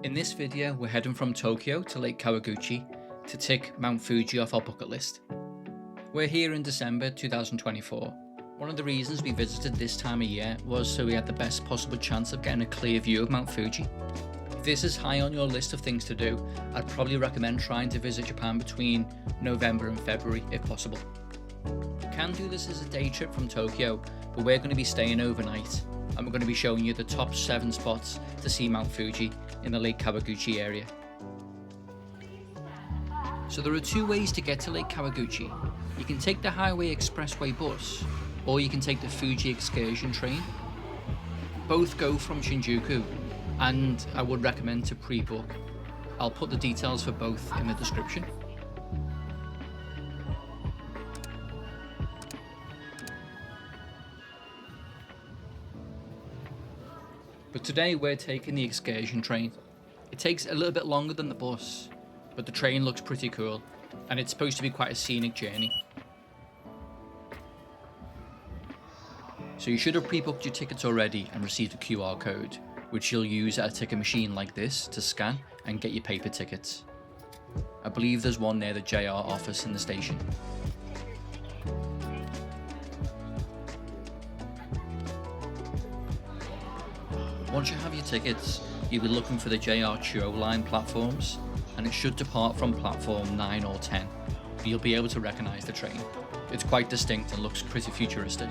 In this video, we're heading from Tokyo to Lake Kawaguchi to tick Mount Fuji off our bucket list. We're here in December 2024. One of the reasons we visited this time of year was so we had the best possible chance of getting a clear view of Mount Fuji. If this is high on your list of things to do, I'd probably recommend trying to visit Japan between November and February if possible. You can do this as a day trip from Tokyo, but we're going to be staying overnight and we're going to be showing you the top 7 spots to see Mount Fuji in the Lake Kawaguchi area. So there are 2 ways to get to Lake Kawaguchi. You can take the Highway Expressway bus, or you can take the Fuji Excursion Train. Both go from Shinjuku, and I would recommend to pre-book. I'll put the details for both in the description. But today we're taking the excursion train. It takes a little bit longer than the bus, but the train looks pretty cool, and it's supposed to be quite a scenic journey. So you should have pre-booked your tickets already and received a QR code, which you'll use at a ticket machine like this to scan and get your paper tickets. I believe there's one near the JR office in the station. Once you have your tickets, you'll be looking for the JR Chuo line platforms, and it should depart from platform 9 or 10, but you'll be able to recognise the train. It's quite distinct and looks pretty futuristic.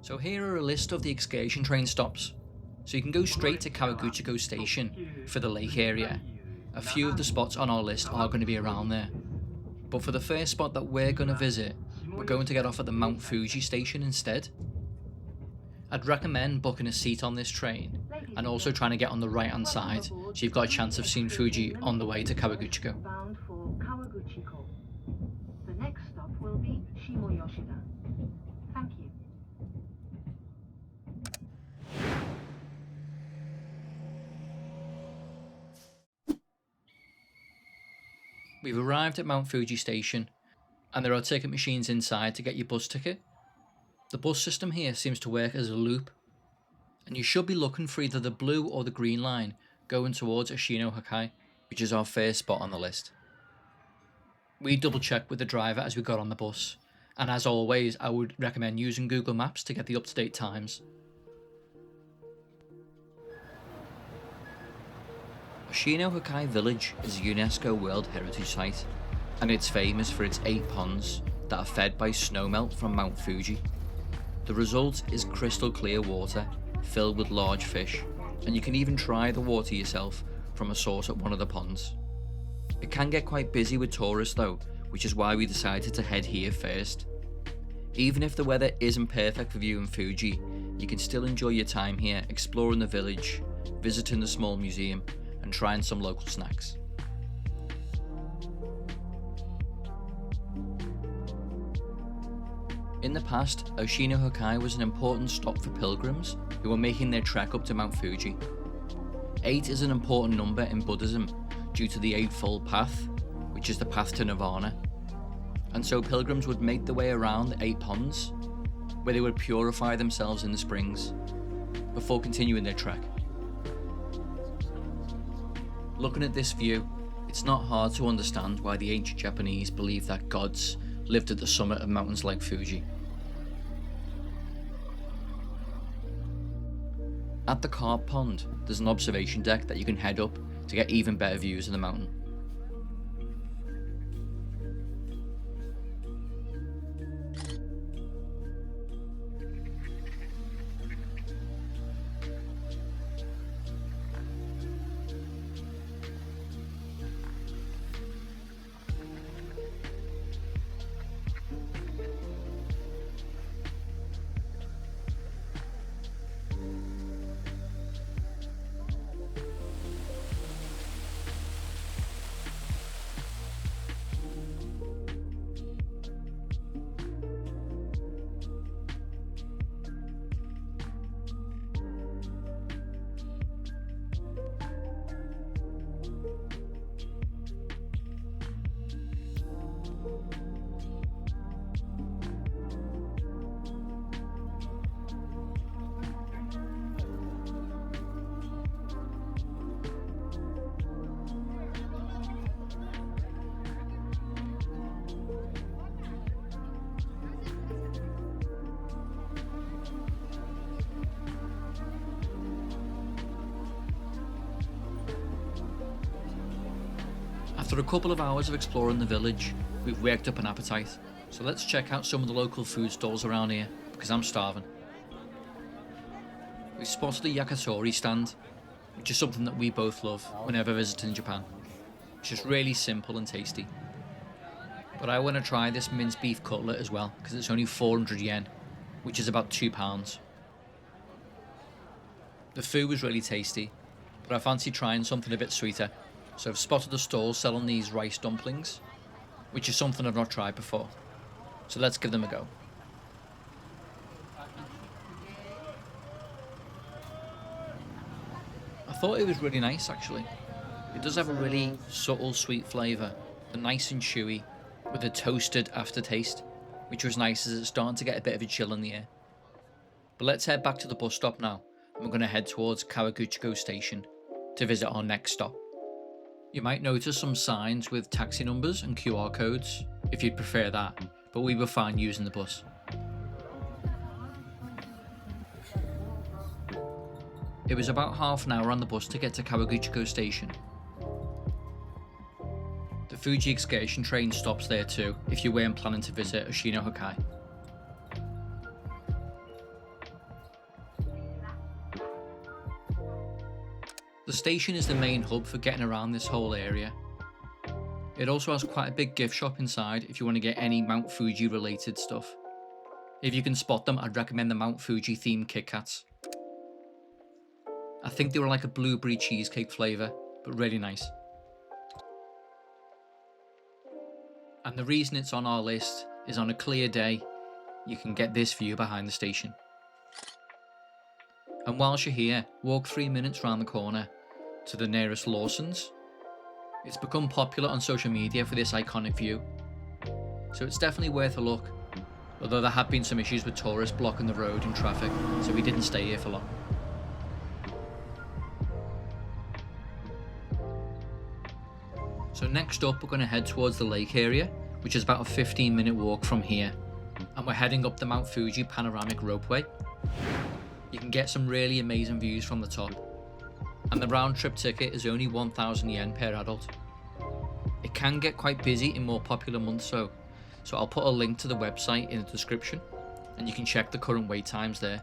So here are a list of the excursion train stops. So you can go straight to Kawaguchiko station for the lake area. A few of the spots on our list are going to be around there. But for the first spot that we're going to visit, we're going to get off at the Mount Fuji station instead. I'd recommend booking a seat on this train and also trying to get on the right hand side so you've got a chance of seeing Fuji on the way to Kawaguchiko. Bound for Kawaguchiko. The next stop will be Shimoyoshida. Thank you. We've arrived at Mount Fuji station, and there are ticket machines inside to get your bus ticket. The bus system here seems to work as a loop, and you should be looking for either the blue or the green line going towards Oshino Hakkai, which is our first spot on the list. We double checked with the driver as we got on the bus, and as always I would recommend using Google Maps to get the up-to-date times. Oshino Hakkai village is a UNESCO World Heritage Site, and it's famous for its 8 ponds that are fed by snowmelt from Mount Fuji. The result is crystal clear water filled with large fish, and you can even try the water yourself from a source at one of the ponds. It can get quite busy with tourists though, which is why we decided to head here first. Even if the weather isn't perfect for viewing Fuji, you can still enjoy your time here exploring the village, visiting the small museum, and trying some local snacks. In the past, Oshino Hakkai was an important stop for pilgrims who were making their trek up to Mount Fuji. 8 is an important number in Buddhism due to the Eightfold Path, which is the path to Nirvana. And so pilgrims would make their way around the 8 ponds, where they would purify themselves in the springs, before continuing their trek. Looking at this view, it's not hard to understand why the ancient Japanese believed that gods lived at the summit of mountains like Fuji. At the carp pond, there's an observation deck that you can head up to get even better views of the mountain. After a couple of hours of exploring the village, we've worked up an appetite, so let's check out some of the local food stalls around here, because I'm starving. We spotted a yakitori stand, which is something that we both love whenever visiting Japan. It's just really simple and tasty. But I want to try this minced beef cutlet as well, because it's only 400 yen, which is about £2. The food was really tasty, but I fancy trying something a bit sweeter, so I've spotted a stall selling these rice dumplings, which is something I've not tried before. So let's give them a go. I thought it was really nice actually. It does have a really subtle sweet flavour, and nice and chewy, with a toasted aftertaste, which was nice as it's starting to get a bit of a chill in the air. But let's head back to the bus stop now, and we're going to head towards Kawaguchiko station to visit our next stop. You might notice some signs with taxi numbers and QR codes if you'd prefer that, but we were fine using the bus. It was about half an hour on the bus to get to Kawaguchiko station. The Fuji Excursion Train stops there too, if you weren't planning to visit Oshino Hakkai. The station is the main hub for getting around this whole area. It also has quite a big gift shop inside if you want to get any Mount Fuji related stuff. If you can spot them, I'd recommend the Mount Fuji themed Kit Kats. I think they were like a blueberry cheesecake flavour, but really nice. And the reason it's on our list is on a clear day, you can get this view behind the station. And whilst you're here, walk 3 minutes round the corner to the nearest Lawsons. It's become popular on social media for this iconic view, so it's definitely worth a look, although there have been some issues with tourists blocking the road and traffic, so we didn't stay here for long. So next up we're going to head towards the lake area, which is about a 15-minute walk from here, and we're heading up the Mount Fuji Panoramic Ropeway. You can get some really amazing views from the top, and the round trip ticket is only 1,000 yen per adult. It can get quite busy in more popular months though, so I'll put a link to the website in the description and you can check the current wait times there.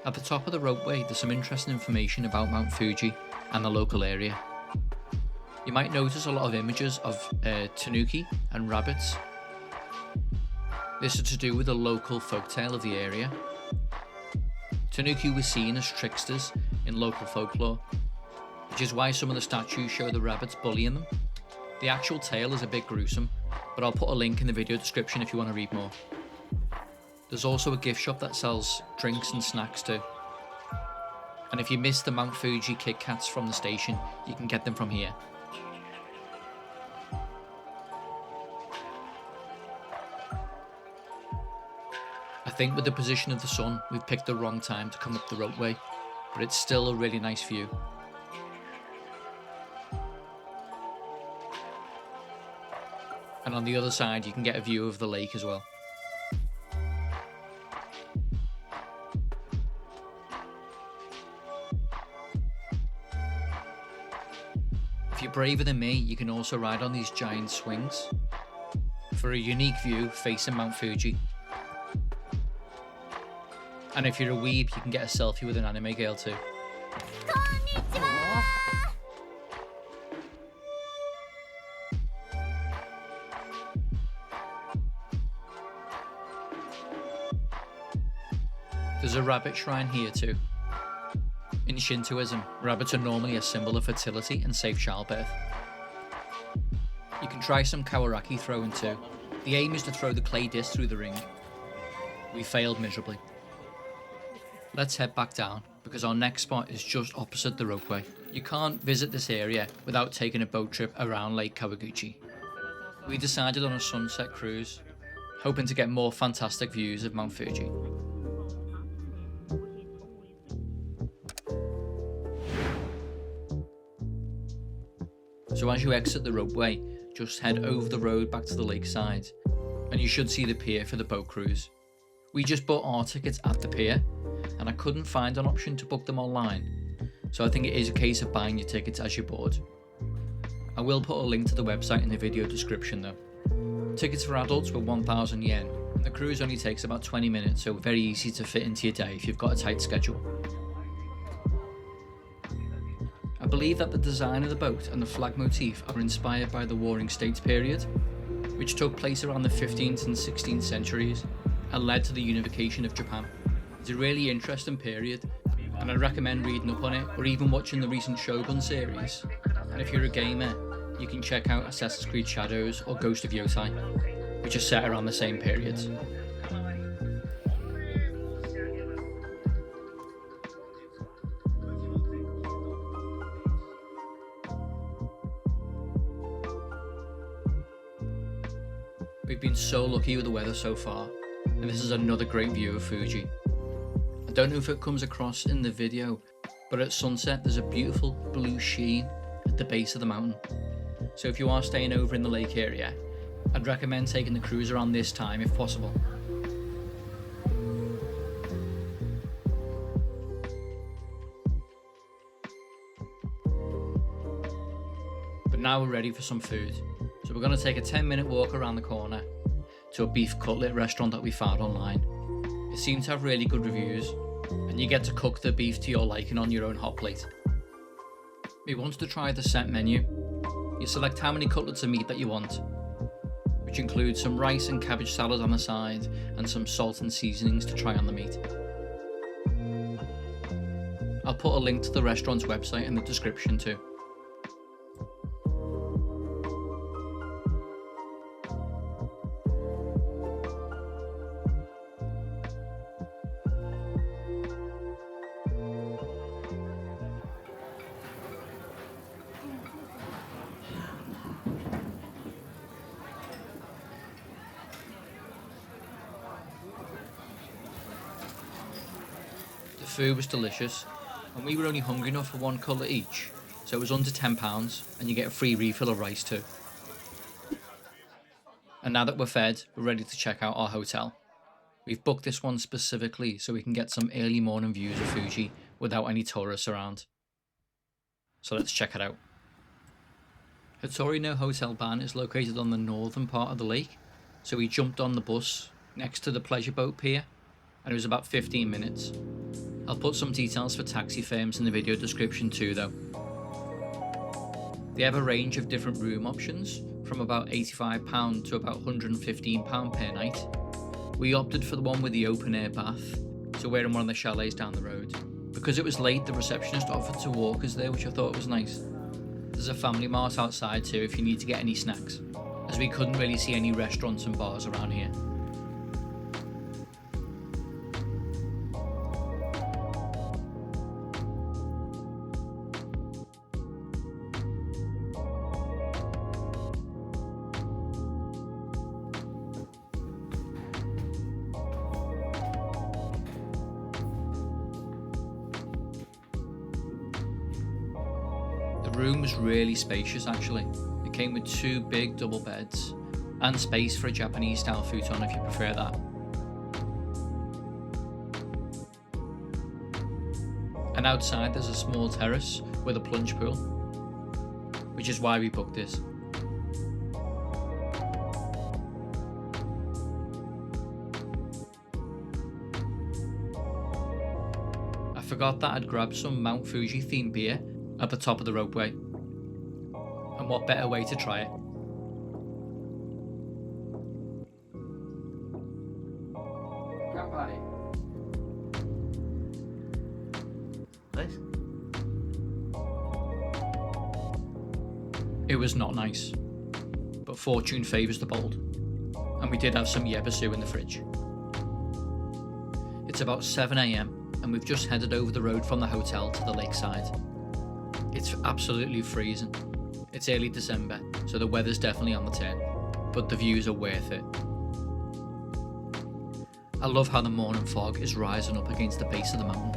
At the top of the ropeway there's some interesting information about Mount Fuji and the local area. You might notice a lot of images of tanuki and rabbits. This is to do with a local folktale of the area. Tanuki were seen as tricksters in local folklore, which is why some of the statues show the rabbits bullying them. The actual tale is a bit gruesome, but I'll put a link in the video description if you want to read more. There's also a gift shop that sells drinks and snacks too. And if you missed the Mount Fuji Kit Kats from the station, you can get them from here. I think with the position of the sun, we've picked the wrong time to come up the ropeway, but it's still a really nice view. And on the other side, you can get a view of the lake as well. If you're braver than me, you can also ride on these giant swings for a unique view facing Mount Fuji. And if you're a weeb, you can get a selfie with an anime girl too. There's a rabbit shrine here too. In Shintoism, rabbits are normally a symbol of fertility and safe childbirth. You can try some kawaraki throwing too. The aim is to throw the clay disc through the ring. We failed miserably. Let's head back down, because our next spot is just opposite the Ropeway. You can't visit this area without taking a boat trip around Lake Kawaguchi. We decided on a sunset cruise, hoping to get more fantastic views of Mount Fuji. So as you exit the Ropeway, just head over the road back to the lakeside, and you should see the pier for the boat cruise. We just bought our tickets at the pier, and I couldn't find an option to book them online, so I think it is a case of buying your tickets as you board. I will put a link to the website in the video description though. Tickets for adults were 1,000 yen, and the cruise only takes about 20 minutes, so very easy to fit into your day if you've got a tight schedule. I believe that the design of the boat and the flag motif are inspired by the Warring States period, which took place around the 15th and 16th centuries and led to the unification of Japan. It's a really interesting period, and I'd recommend reading up on it or even watching the recent Shogun series. And if you're a gamer, you can check out Assassin's Creed Shadows or Ghost of Yotai, which are set around the same periods. We've been so lucky with the weather so far, and this is another great view of Fuji. I don't know if it comes across in the video, but at sunset there's a beautiful blue sheen at the base of the mountain. So if you are staying over in the lake area, I'd recommend taking the cruise around this time if possible. But now we're ready for some food. So we're going to take a 10-minute walk around the corner to a beef cutlet restaurant that we found online. It seems to have really good reviews, and you get to cook the beef to your liking on your own hot plate. We wanted to try the set menu. You select how many cutlets of meat that you want, which includes some rice and cabbage salad on the side and some salt and seasonings to try on the meat. I'll put a link to the restaurant's website in the description too. The food was delicious, and we were only hungry enough for one cutlet each, so it was under £10 and you get a free refill of rice too. And now that we're fed, we're ready to check out our hotel. We've booked this one specifically so we can get some early morning views of Fuji without any tourists around. So let's check it out. Hotori No Hotel Ban is located on the northern part of the lake, so we jumped on the bus next to the pleasure boat pier, and it was about 15 minutes. I'll put some details for taxi firms in the video description too though. They have a range of different room options, from about £85 to about £115 per night. We opted for the one with the open air bath, so we're in one of the chalets down the road. Because it was late, the receptionist offered to walk us there, which I thought was nice. There's a family mart outside too if you need to get any snacks, as we couldn't really see any restaurants and bars around here. The room was really spacious actually. It came with 2 big double beds and space for a Japanese style futon if you prefer that. And outside there's a small terrace with a plunge pool, which is why we booked this. forgot that I'd grabbed some Mount Fuji themed beer at the top of the ropeway. And what better way to try it? Nice. It was not nice, but fortune favours the bold, and we did have some yebisu in the fridge. It's about 7 AM and we've just headed over the road from the hotel to the lakeside. It's absolutely freezing. It's early December, so the weather's definitely on the turn, but the views are worth it. I love how the morning fog is rising up against the base of the mountain.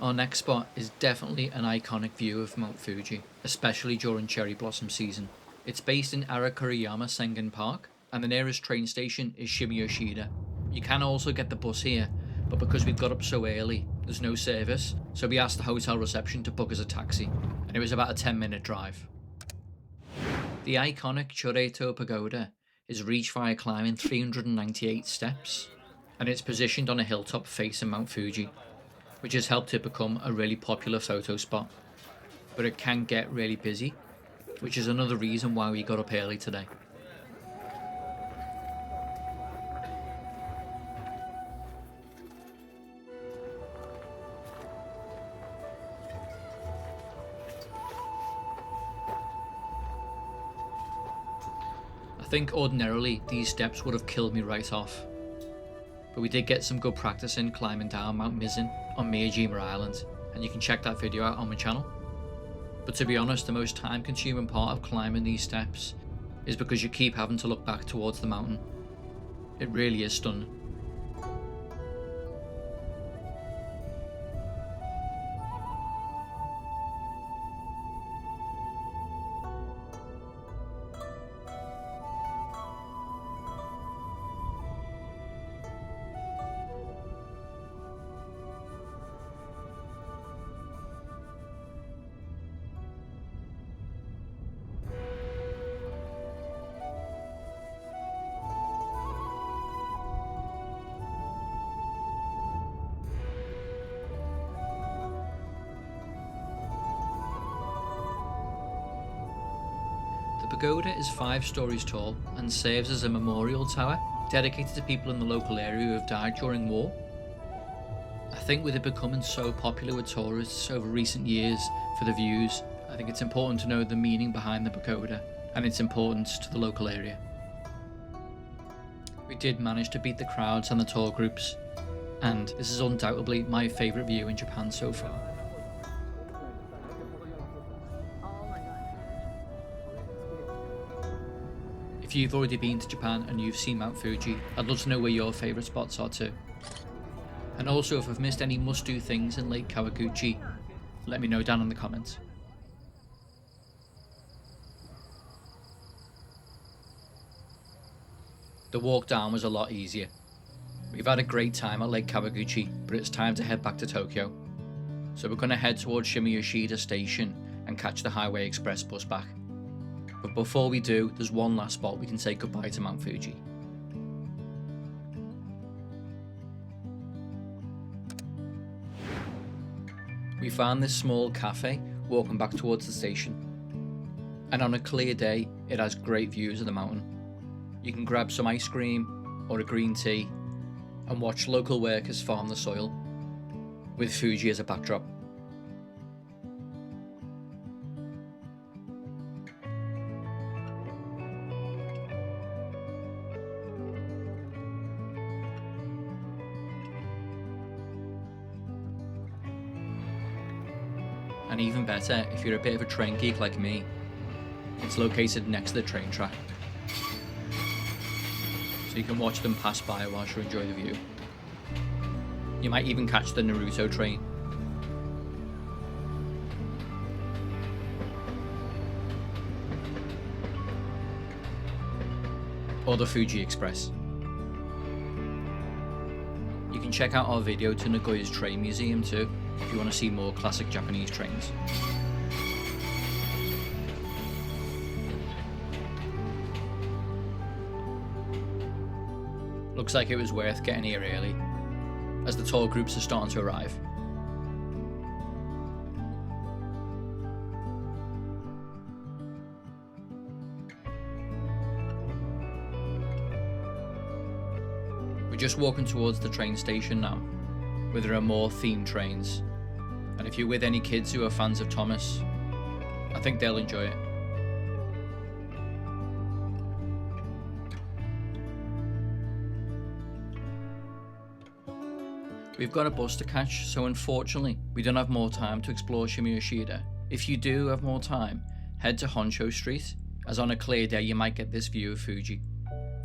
Our next spot is definitely an iconic view of Mount Fuji, especially during cherry blossom season. It's based in Arakuriyama Sengen Park, and the nearest train station is Shimoyoshida. You can also get the bus here, but because we got up so early, there's no service, so we asked the hotel reception to book us a taxi, and it was about a 10-minute drive. The iconic Chureito Pagoda is reached via climbing 398 steps, and it's positioned on a hilltop facing Mount Fuji, which has helped it become a really popular photo spot. But it can get really busy, which is another reason why we got up early today. I think ordinarily these steps would have killed me right off, but we did get some good practice in climbing down Mount Mizzen on Miyajima Island, and you can check that video out on my channel. But to be honest, the most time consuming part of climbing these steps is because you keep having to look back towards the mountain. It really is stunning. The pagoda is 5 stories tall and serves as a memorial tower dedicated to people in the local area who have died during war. I think with it becoming so popular with tourists over recent years for the views, I think it's important to know the meaning behind the pagoda and its importance to the local area. We did manage to beat the crowds and the tour groups, and this is undoubtedly my favourite view in Japan so far. If you've already been to Japan and you've seen Mount Fuji, I'd love to know where your favourite spots are too. And also, if I've missed any must-do things in Lake Kawaguchi, let me know down in the comments. The walk down was a lot easier. We've had a great time at Lake Kawaguchi, but it's time to head back to Tokyo. So we're going to head towards Shimoyoshida station and catch the Highway Express bus back. But before we do, there's one last spot we can say goodbye to Mount Fuji. We found this small cafe walking back towards the station, and on a clear day it has great views of the mountain. You can grab some ice cream or a green tea and watch local workers farm the soil, with Fuji as a backdrop. And even better, if you're a bit of a train geek like me, it's located next to the train track, so you can watch them pass by whilst you enjoy the view. You might even catch the Naruto train. or the Fuji Express. You can check out our video to Nagoya's train museum too, if you want to see more classic Japanese trains. Looks like it was worth getting here early, as the tour groups are starting to arrive. We're just walking towards the train station now, where there are more themed trains, and if you're with any kids who are fans of Thomas, I think they'll enjoy it. We've got a bus to catch, so unfortunately we don't have more time to explore Shimoyoshida. If you do have more time, head to Honsho Street, as on a clear day you might get this view of Fuji.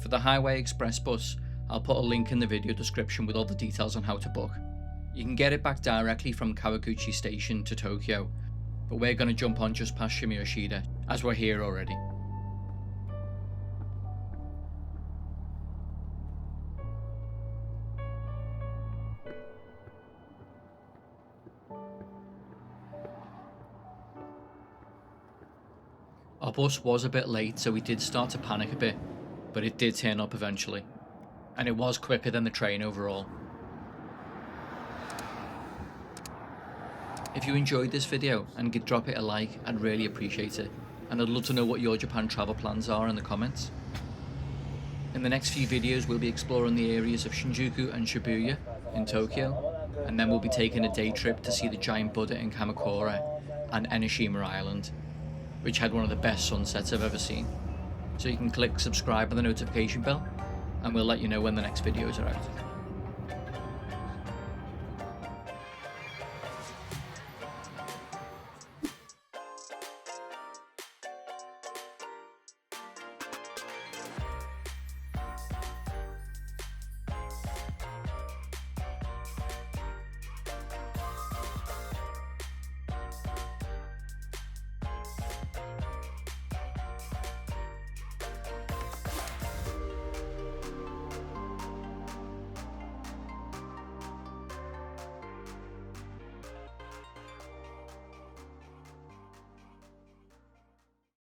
For the Highway Express bus, I'll put a link in the video description with all the details on how to book. You can get it back directly from Kawaguchi Station to Tokyo, but we're going to jump on just past Shimoyoshida, as we're here already. Our bus was a bit late, so we did start to panic a bit, but it did turn up eventually, and it was quicker than the train overall. If you enjoyed this video and could drop it a like, I'd really appreciate it, and I'd love to know what your Japan travel plans are in the comments. In the next few videos we'll be exploring the areas of Shinjuku and Shibuya in Tokyo, and then we'll be taking a day trip to see the giant Buddha in Kamakura and Enoshima Island, which had one of the best sunsets I've ever seen. So you can click subscribe and the notification bell, and we'll let you know when the next videos are out.